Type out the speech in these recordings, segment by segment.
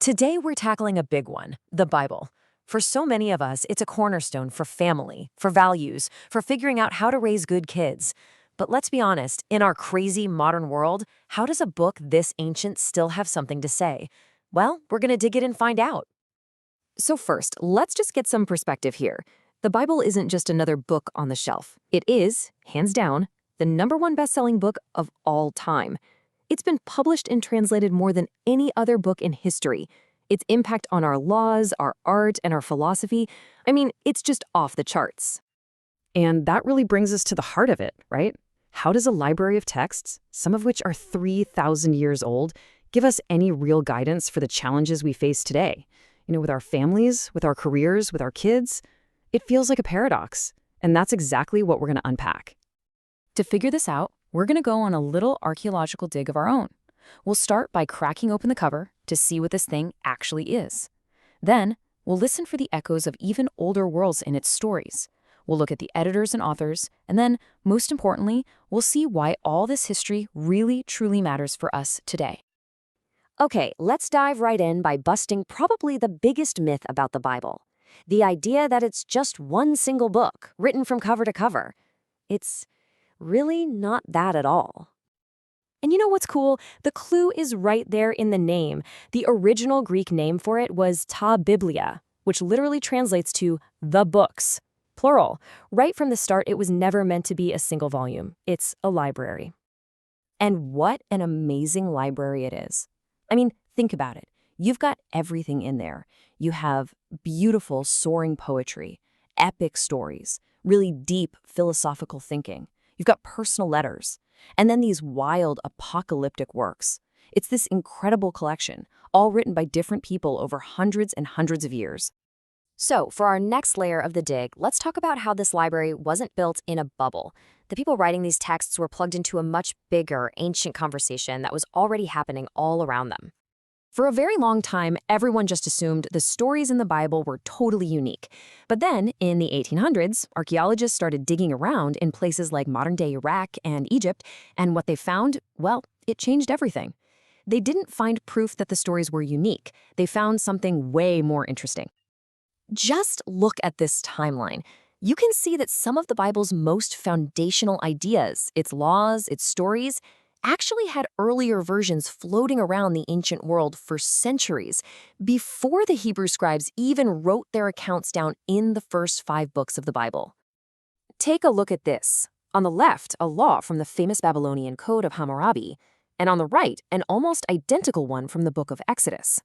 Today, we're tackling a big one, the Bible. For so many of us, it's a cornerstone for family, for values, for figuring out how to raise good kids. But let's be honest, in our crazy modern world, how does a book this ancient still have something to say? Well, we're going to dig in and find out. So first, let's just get some perspective here. The Bible isn't just another book on the shelf. It is, hands down, the #1 best-selling book of all time. It's been published and translated more than any other book in history. Its impact on our laws, our art, and our philosophy, it's just off the charts. And that really brings us to the heart of it, right? How does a library of texts, some of which are 3,000 years old, give us any real guidance for the challenges we face today? With our families, with our careers, with our kids? It feels like a paradox, and that's exactly what we're going to unpack. To figure this out, we're going to go on a little archaeological dig of our own. We'll start by cracking open the cover to see what this thing actually is. Then, we'll listen for the echoes of even older worlds in its stories. We'll look at the editors and authors, and then, most importantly, we'll see why all this history really, truly matters for us today. Okay, let's dive right in by busting probably the biggest myth about the Bible. The idea that it's just one single book, written from cover to cover. It's really not that at all. And you know what's cool? The clue is right there in the name. The original Greek name for it was ta biblia, which literally translates to the books, plural. Right from the start, it was never meant to be a single volume. It's a library. And what an amazing library it is. Think about it. You've got everything in there. You have beautiful, soaring poetry, epic stories, really deep philosophical thinking. You've got personal letters, and then these wild apocalyptic works. It's this incredible collection, all written by different people over hundreds and hundreds of years. So, for our next layer of the dig, let's talk about how this library wasn't built in a bubble. The people writing these texts were plugged into a much bigger, ancient conversation that was already happening all around them. For a very long time, everyone just assumed the stories in the Bible were totally unique. But then, in the 1800s, archaeologists started digging around in places like modern-day Iraq and Egypt, and what they found, well, it changed everything. They didn't find proof that the stories were unique. They found something way more interesting. Just look at this timeline. You can see that some of the Bible's most foundational ideas, its laws, its stories, actually had earlier versions floating around the ancient world for centuries, before the Hebrew scribes even wrote their accounts down in the first 5 books of the Bible. Take a look at this. On the left, a law from the famous Babylonian Code of Hammurabi, and on the right, an almost identical one from the book of Exodus.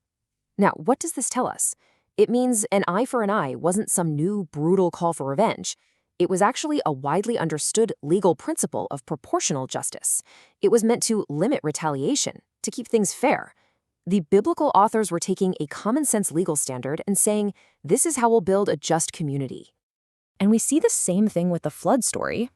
Now, what does this tell us? It means an eye for an eye wasn't some new, brutal call for revenge. It was actually a widely understood legal principle of proportional justice. It was meant to limit retaliation, to keep things fair. The biblical authors were taking a common-sense legal standard and saying, this is how we'll build a just community. And we see the same thing with the flood story.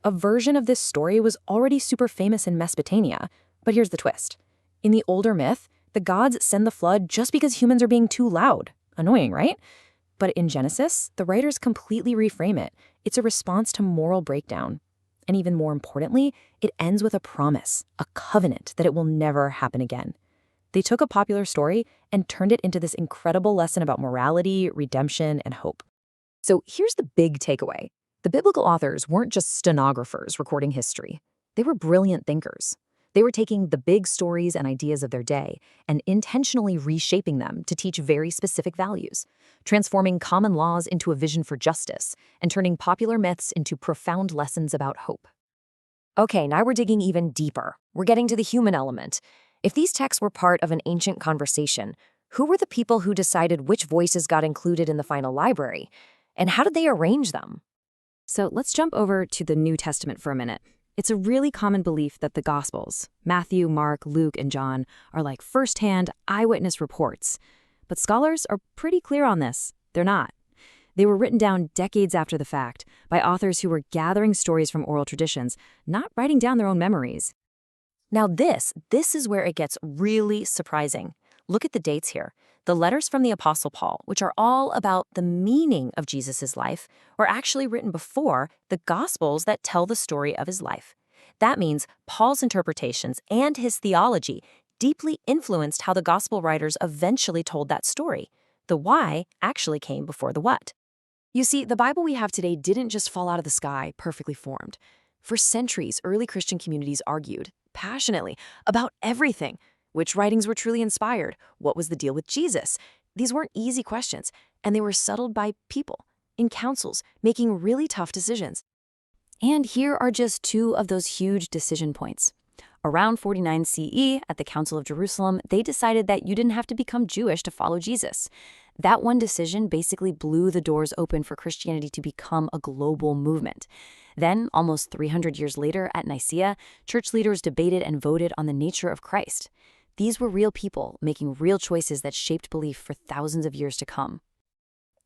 A version of this story was already super famous in Mesopotamia, but here's the twist. In the older myth, the gods send the flood just because humans are being too loud. Annoying, right? But in Genesis, the writers completely reframe it. It's a response to moral breakdown. And even more importantly, it ends with a promise, a covenant that it will never happen again. They took a popular story and turned it into this incredible lesson about morality, redemption, and hope. So here's the big takeaway. The biblical authors weren't just stenographers recording history. They were brilliant thinkers. They were taking the big stories and ideas of their day and intentionally reshaping them to teach very specific values, transforming common laws into a vision for justice, and turning popular myths into profound lessons about hope. Okay, now we're digging even deeper. We're getting to the human element. If these texts were part of an ancient conversation, who were the people who decided which voices got included in the final library? And how did they arrange them? So let's jump over to the New Testament for a minute. It's a really common belief that the Gospels, Matthew, Mark, Luke, and John, are like first-hand eyewitness reports. But scholars are pretty clear on this. They're not. They were written down decades after the fact by authors who were gathering stories from oral traditions, not writing down their own memories. Now this is where it gets really surprising. Look at the dates here. The letters from the Apostle Paul, which are all about the meaning of Jesus' life, were actually written before the Gospels that tell the story of his life. That means Paul's interpretations and his theology deeply influenced how the gospel writers eventually told that story. The why actually came before the what. You see, the Bible we have today didn't just fall out of the sky, perfectly formed. For centuries, early Christian communities argued, passionately, about everything. Which writings were truly inspired? What was the deal with Jesus? These weren't easy questions, and they were settled by people, in councils, making really tough decisions. And here are just two of those huge decision points. Around 49 CE, at the Council of Jerusalem, they decided that you didn't have to become Jewish to follow Jesus. That one decision basically blew the doors open for Christianity to become a global movement. Then, almost 300 years later, at Nicaea, church leaders debated and voted on the nature of Christ. These were real people making real choices that shaped belief for thousands of years to come.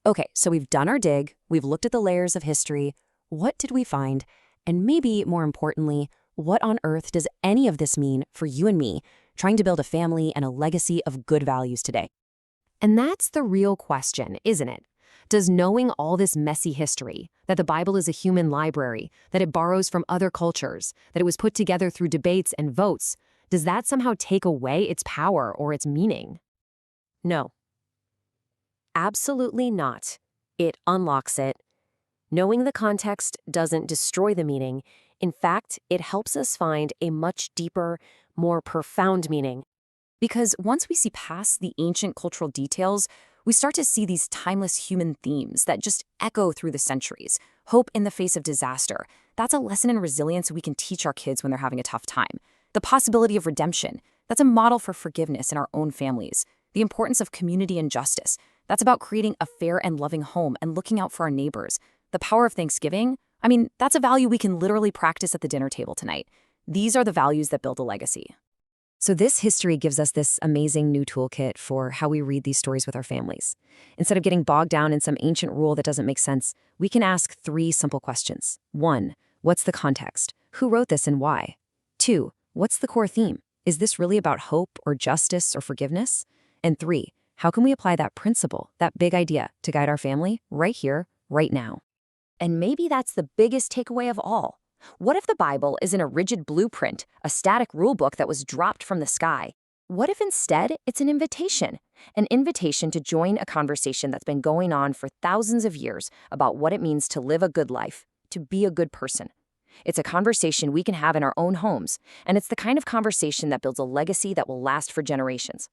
Okay, so we've done our dig, we've looked at the layers of history. What did we find? And maybe more importantly, what on earth does any of this mean for you and me, trying to build a family and a legacy of good values today? And that's the real question, isn't it? Does knowing all this messy history, that the Bible is a human library, that it borrows from other cultures, that it was put together through debates and votes, does that somehow take away its power or its meaning? No. Absolutely not. It unlocks it. Knowing the context doesn't destroy the meaning. In fact, it helps us find a much deeper, more profound meaning. Because once we see past the ancient cultural details, we start to see these timeless human themes that just echo through the centuries. Hope in the face of disaster. That's a lesson in resilience we can teach our kids when they're having a tough time. The possibility of redemption. That's a model for forgiveness in our own families. The importance of community and justice. That's about creating a fair and loving home and looking out for our neighbors. The power of Thanksgiving. I mean, that's a value we can literally practice at the dinner table tonight. These are the values that build a legacy. So this history gives us this amazing new toolkit for how we read these stories with our families. Instead of getting bogged down in some ancient rule that doesn't make sense, we can ask 3 simple questions. 1, what's the context? Who wrote this and why? 2, what's the core theme? Is this really about hope or justice or forgiveness? And 3, how can we apply that principle, that big idea, to guide our family right here, right now? And maybe that's the biggest takeaway of all. What if the Bible isn't a rigid blueprint, a static rulebook that was dropped from the sky? What if instead it's an invitation to join a conversation that's been going on for thousands of years about what it means to live a good life, to be a good person? It's a conversation we can have in our own homes, and it's the kind of conversation that builds a legacy that will last for generations.